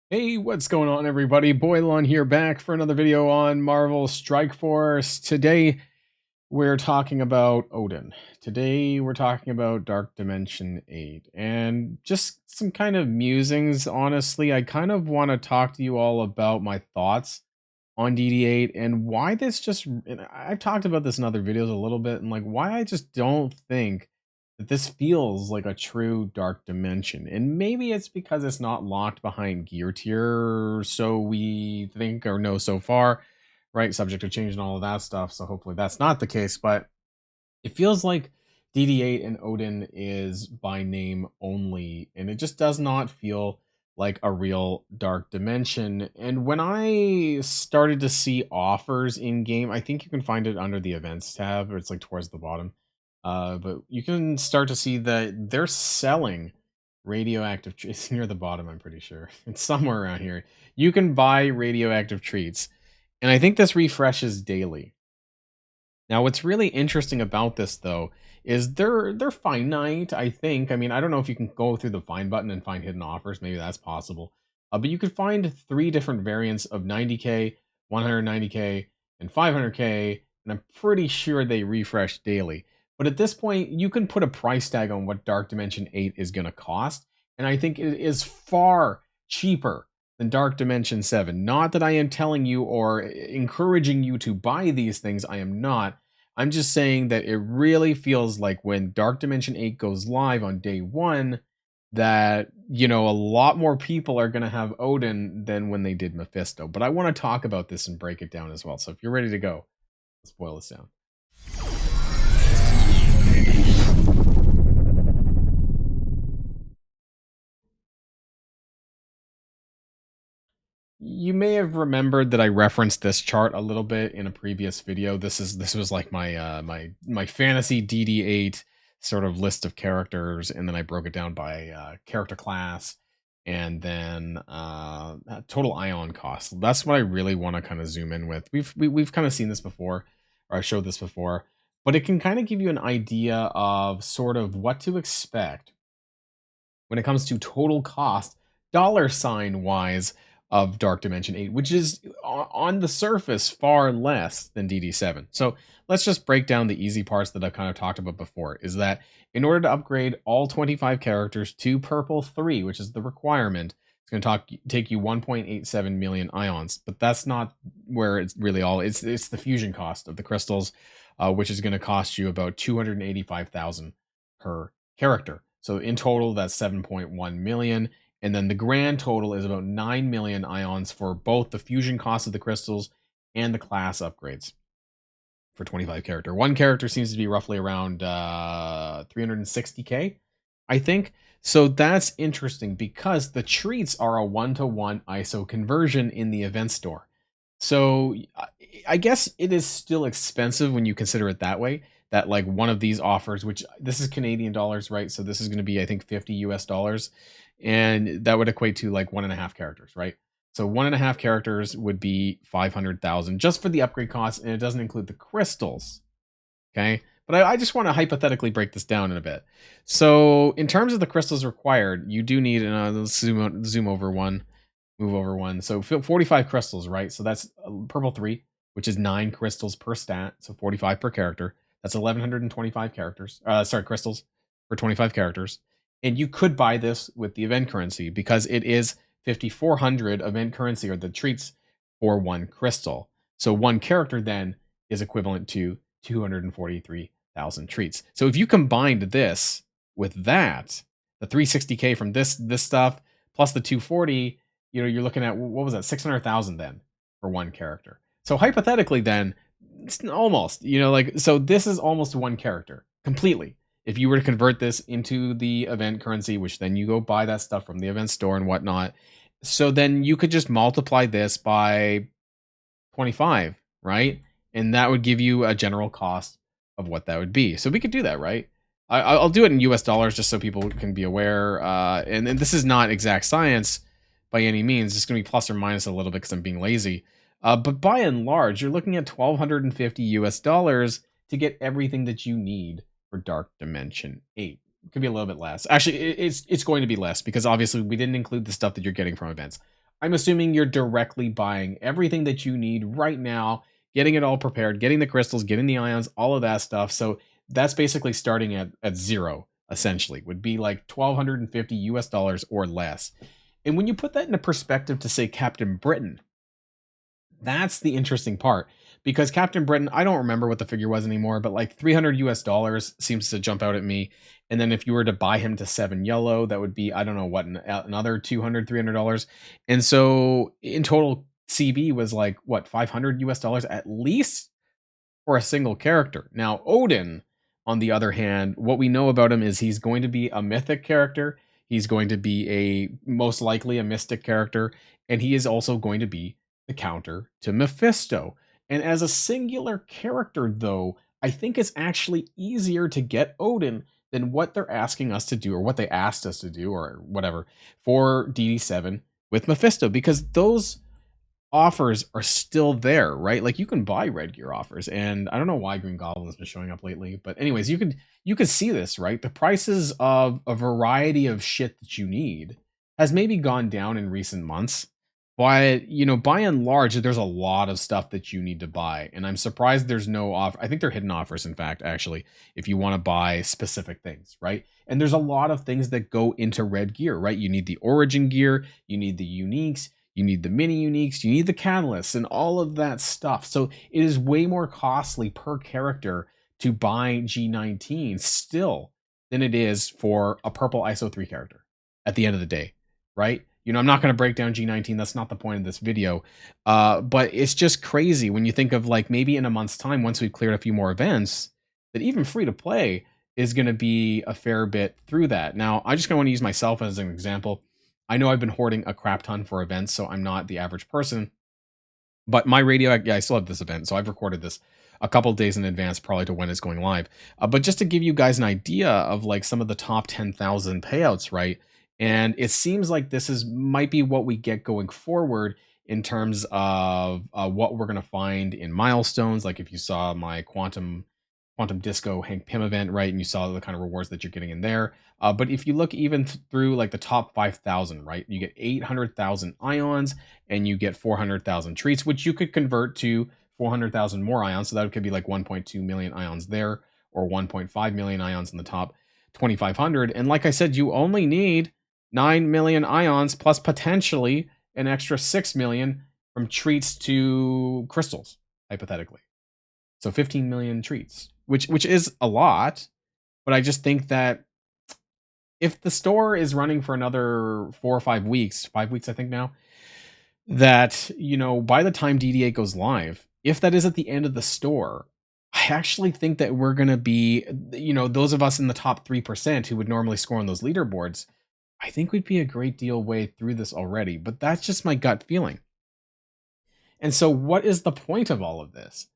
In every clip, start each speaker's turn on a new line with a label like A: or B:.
A: Hey, what's going on, everybody? Boilon here, back for another video on Marvel Strike Force. Today, we're talking about Odin. Today, we're talking about Dark Dimension 8. And just some kind of musings, honestly. I kind of want to talk to you all about my thoughts on DD8 and why this just... And I've talked about this in other videos a little bit, and like why I just don't think that this feels like a true Dark Dimension. And maybe it's because it's not locked behind gear tier, so we think or know so far, right? Subject to change and all of that stuff. So hopefully that's not the case. But it feels like DD8 and Odin is by name only, and it just does not feel like a real Dark Dimension. And when I started to see offers in game, I think you can find it under the events tab, or it's like towards the bottom. But you can start to see that they're selling radioactive treats. It's near the bottom, I'm pretty sure. It's somewhere around here. You can buy radioactive treats, and I think this refreshes daily. Now, what's really interesting about this, though, is they're finite. I think. I mean, I don't know if you can go through the find button and find hidden offers. Maybe that's possible. But you could find three different variants of 90K, 190K, and 500K, and I'm pretty sure they refresh daily. But at this point, you can put a price tag on what Dark Dimension 8 is going to cost, and I think it is far cheaper than Dark Dimension 7. Not that I am telling you or encouraging you to buy these things. I am not. I'm just saying that it really feels like when Dark Dimension 8 goes live on day one, that, you know, a lot more people are going to have Odin than when they did Mephisto. But I want to talk about this and break it down as well. So if you're ready to go, let's boil this down. You may have remembered that I referenced this chart a little bit in a previous video. This was like my fantasy DD8 sort of list of characters, and then I broke it down by character class, and then total ion cost. That's what I really want to kind of zoom in with. We've kind of seen this before, or I showed this before, but it can kind of give you an idea of sort of what to expect when it comes to total cost, dollar sign wise, of Dark Dimension 8, which is on the surface far less than DD7. So let's just break down the easy parts that I've kind of talked about before. Is that in order to upgrade all 25 characters to Purple 3, which is the requirement, it's going to take you 1.87 million ions. But that's not where it's really all. It's the fusion cost of the crystals, which is going to cost you about 285,000 per character. So in total, that's 7.1 million. And then the grand total is about 9 million ions for both the fusion cost of the crystals and the class upgrades for 25 character. One character seems to be roughly around 360k, I think. So that's interesting because the treats are a 1-to-1 ISO conversion in the event store. So I guess it is still expensive when you consider it that way. That like one of these offers, which this is Canadian dollars, right? So this is going to be, I think, 50 US dollars. And that would equate to like 1.5 characters, right? So 1.5 characters would be 500,000 just for the upgrade costs, and it doesn't include the crystals. Okay, but I just want to hypothetically break this down in a bit. So in terms of the crystals required, you do need, let's zoom over one, move over one. So 45 crystals, right? So that's purple 3, which is 9 crystals per stat, so 45 per character. That's 1,125 characters. Crystals for 25 characters. And you could buy this with the event currency because it is 5,400 event currency, or the treats, for one crystal. So one character then is equivalent to 243,000 treats. So if you combined this with that, the 360k from this stuff plus the 240, you know, you're looking at, what was that, 600,000 then for one character. So hypothetically then, it's almost, you know, like, so this is almost one character completely. If you were to convert this into the event currency, which then you go buy that stuff from the event store and whatnot, so then you could just multiply this by 25, right? And that would give you a general cost of what that would be. So we could do that, right? I'll do it in US dollars just so people can be aware. And this is not exact science by any means. It's going to be plus or minus a little bit because I'm being lazy. But by and large, you're looking at 1,250 US dollars to get everything that you need for Dark Dimension 8. It could be a little bit less. Actually, it's going to be less because obviously we didn't include the stuff that you're getting from events. I'm assuming you're directly buying everything that you need right now, getting it all prepared, getting the crystals, getting the ions, all of that stuff. So that's basically starting at zero, essentially, would be like 1,250 US dollars or less. And when you put that into perspective to say Captain Britain, that's the interesting part, because Captain Britain, I don't remember what the figure was anymore, but like 300 US dollars seems to jump out at me. And then if you were to buy him to 7 yellow, that would be, I don't know what, another 200, $300. And so in total, CB was like, what, 500 US dollars at least for a single character. Now, Odin, on the other hand, what we know about him is he's going to be a mythic character. He's going to be most likely a mystic character, and he is also going to be the counter to Mephisto. And as a singular character, though, I think it's actually easier to get Odin than what they're asking us to do, or what they asked us to do, or whatever, for DD7 with Mephisto, because those offers are still there, right? Like you can buy Red Gear offers, and I don't know why Green Goblin's been showing up lately, but anyways, you could see this, right? The prices of a variety of shit that you need has maybe gone down in recent months, but by and large, there's a lot of stuff that you need to buy, and I'm surprised there's no offer. I think they're hidden offers, in fact, actually, if you want to buy specific things, right? And there's a lot of things that go into Red Gear, right? You need the Origin gear, you need the uniques, you need the mini uniques, you need the catalysts, and all of that stuff. So it is way more costly per character to buy G19 still than it is for a purple ISO 3 character at the end of the day, right? I'm not going to break down G19. That's not the point of this video. But it's just crazy when you think of like maybe in a month's time, once we've cleared a few more events, that even free to play is going to be a fair bit through that. Now, I just want to use myself as an example. I know I've been hoarding a crap ton for events, so I'm not the average person. But my radio, yeah, I still have this event, so I've recorded this a couple days in advance, probably to when it's going live. But just to give you guys an idea of like some of the top 10,000 payouts, right? And it seems like this might be what we get going forward in terms of what we're going to find in milestones. Like if you saw my Quantum Disco Hank Pym event, right? And you saw the kind of rewards that you're getting in there. But if you look even through like the top 5,000, right? You get 800,000 ions and you get 400,000 treats, which you could convert to 400,000 more ions. So that could be like 1.2 million ions there, or 1.5 million ions in the top 2,500. And like I said, you only need 9 million ions plus potentially an extra 6 million from treats to crystals, hypothetically. So 15 million treats, which is a lot, but I just think that if the store is running for another 4 or 5 weeks, 5 weeks I think now, that by the time DD8 goes live, if that is at the end of the store, I actually think that we're going to be, those of us in the top 3% who would normally score on those leaderboards, I think we'd be a great deal way through this already, but that's just my gut feeling. And so what is the point of all of this?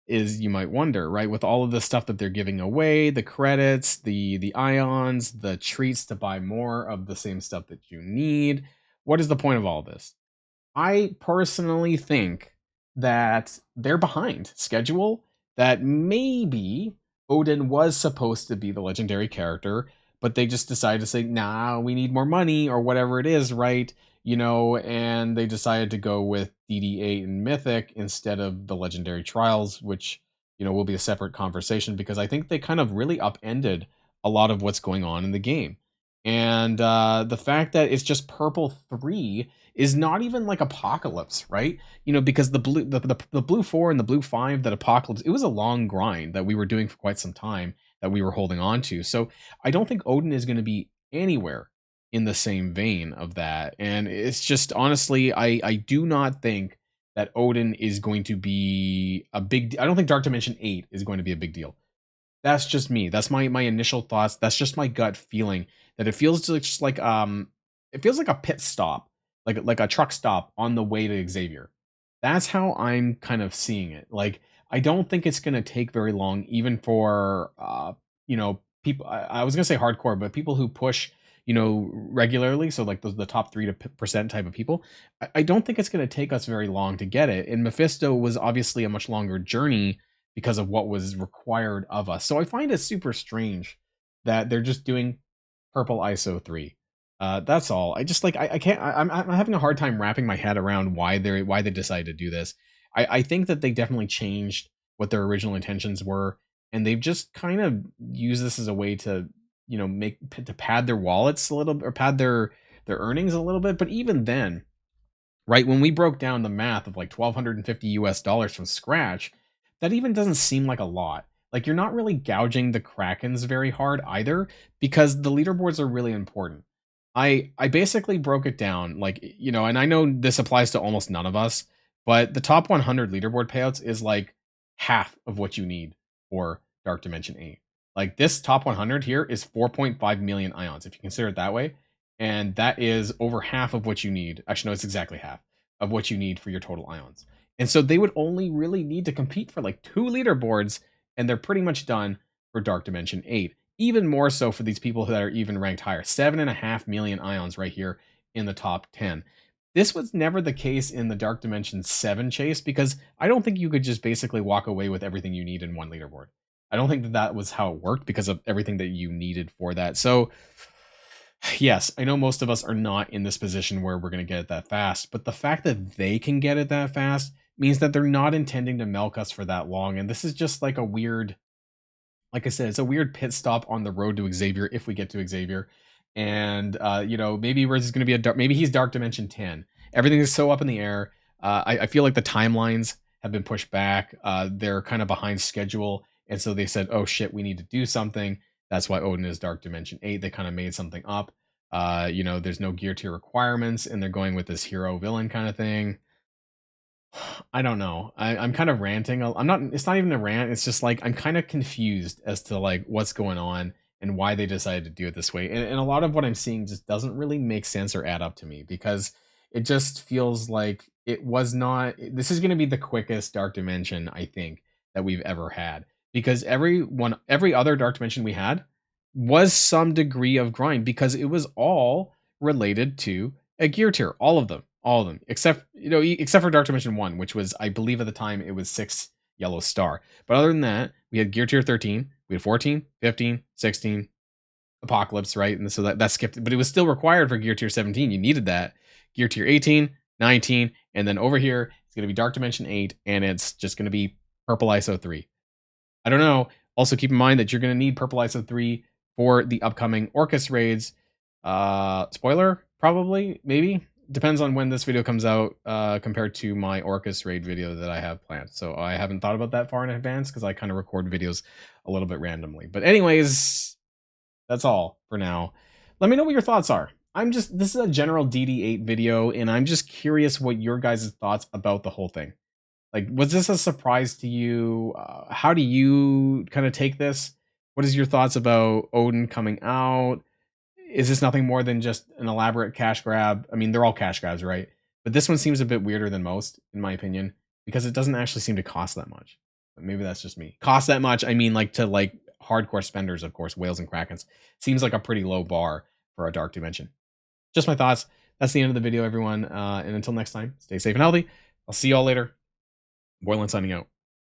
A: Is, you might wonder, right? With all of the stuff that they're giving away, the credits, the ions, the treats to buy more of the same stuff that you need, what is the point of all this? I personally think that they're behind schedule, that maybe Odin was supposed to be the legendary character, but they just decided to say, nah, we need more money, or whatever it is, right? And they decided to go with DD8 and Mythic instead of the Legendary Trials, which, will be a separate conversation, because I think they kind of really upended a lot of what's going on in the game. And the fact that it's just Purple 3 is not even like Apocalypse, right? Because the blue 4 and the blue 5, that Apocalypse, it was a long grind that we were doing for quite some time, that we were holding on to. So I don't think Odin is going to be anywhere in the same vein of that. And it's just, honestly, I do not think that Odin is going to be a big I don't think Dark Dimension 8 is going to be a big deal. That's just me. That's my initial thoughts. That's just my gut feeling, that it feels just like it feels like a pit stop, like a truck stop on the way to Xavier. That's how I'm kind of seeing it. Like, I don't think it's going to take very long, even for people. I was going to say hardcore, but people who push regularly, so like the top 3% type of people. I don't think it's going to take us very long to get it. And Mephisto was obviously a much longer journey because of what was required of us. So I find it super strange that they're just doing Purple ISO 3. That's all. I just like I can't. I'm having a hard time wrapping my head around why they decided to do this. I think that they definitely changed what their original intentions were, and they've just kind of used this as a way to to pad their wallets a little, or pad their earnings a little bit. But even then, right, when we broke down the math of like $1,250 from scratch, that even doesn't seem like a lot. Like, you're not really gouging the Krakens very hard either, because the leaderboards are really important. I basically broke it down, like, and I know this applies to almost none of us, but the top 100 leaderboard payouts is like half of what you need for Dark Dimension 8. Like, this top 100 here is 4.5 million ions, if you consider it that way. And that is over half of what you need. Actually, no, it's exactly half of what you need for your total ions. And so they would only really need to compete for like 2 leaderboards, and they're pretty much done for Dark Dimension 8. Even more so for these people that are even ranked higher. 7.5 million ions right here in the top 10. This was never the case in the Dark Dimension 7 chase, because I don't think you could just basically walk away with everything you need in one leaderboard. I don't think that that was how it worked because of everything that you needed for that. So yes, I know most of us are not in this position where we're going to get it that fast, but the fact that they can get it that fast means that they're not intending to milk us for that long. And this is just like a weird, like I said, it's a weird pit stop on the road to Xavier if we get to Xavier. And, maybe Riz is going to be maybe he's Dark Dimension 10. Everything is so up in the air. I feel like the timelines have been pushed back. They're kind of behind schedule. And so they said, oh shit, we need to do something. That's why Odin is Dark Dimension 8. They kind of made something up. There's no gear tier requirements, and they're going with this hero villain kind of thing. I don't know. I'm kind of ranting. I'm not. It's not even a rant. It's just like I'm kind of confused as to like what's going on and why they decided to do it this way. And a lot of what I'm seeing just doesn't really make sense or add up to me, because it just feels like it was not. This is going to be the quickest Dark Dimension I think that we've ever had, because every other Dark Dimension we had was some degree of grind, because it was all related to a gear tier. All of them, except for Dark Dimension 1, which was, I believe at the time, it was 6 yellow star. But other than that, we had Gear Tier 13, we had 14, 15, 16, Apocalypse, right? And so that skipped, but it was still required for Gear Tier 17. You needed that. Gear Tier 18, 19, and then over here, it's going to be Dark Dimension 8, and it's just going to be Purple ISO 3. I don't know. Also, keep in mind that you're going to need Purple ISO 3 for the upcoming Orcus raids. Spoiler, probably, maybe. Depends on when this video comes out compared to my Orcus raid video that I have planned. So I haven't thought about that far in advance because I kind of record videos a little bit randomly. But anyways, that's all for now. Let me know what your thoughts are. This is a general DD8 video, and I'm just curious what your guys' thoughts about the whole thing. Like, was this a surprise to you? How do you kind of take this? What is your thoughts about Odin coming out? Is this nothing more than just an elaborate cash grab? I mean, they're all cash grabs, right? But this one seems a bit weirder than most, in my opinion, because it doesn't actually seem to cost that much. But maybe that's just me. Cost that much, I mean, like, to like hardcore spenders, of course, whales and krakens. Seems like a pretty low bar for a Dark Dimension. Just my thoughts. That's the end of the video, everyone. And until next time, stay safe and healthy. I'll see you all later. Boilon signing out.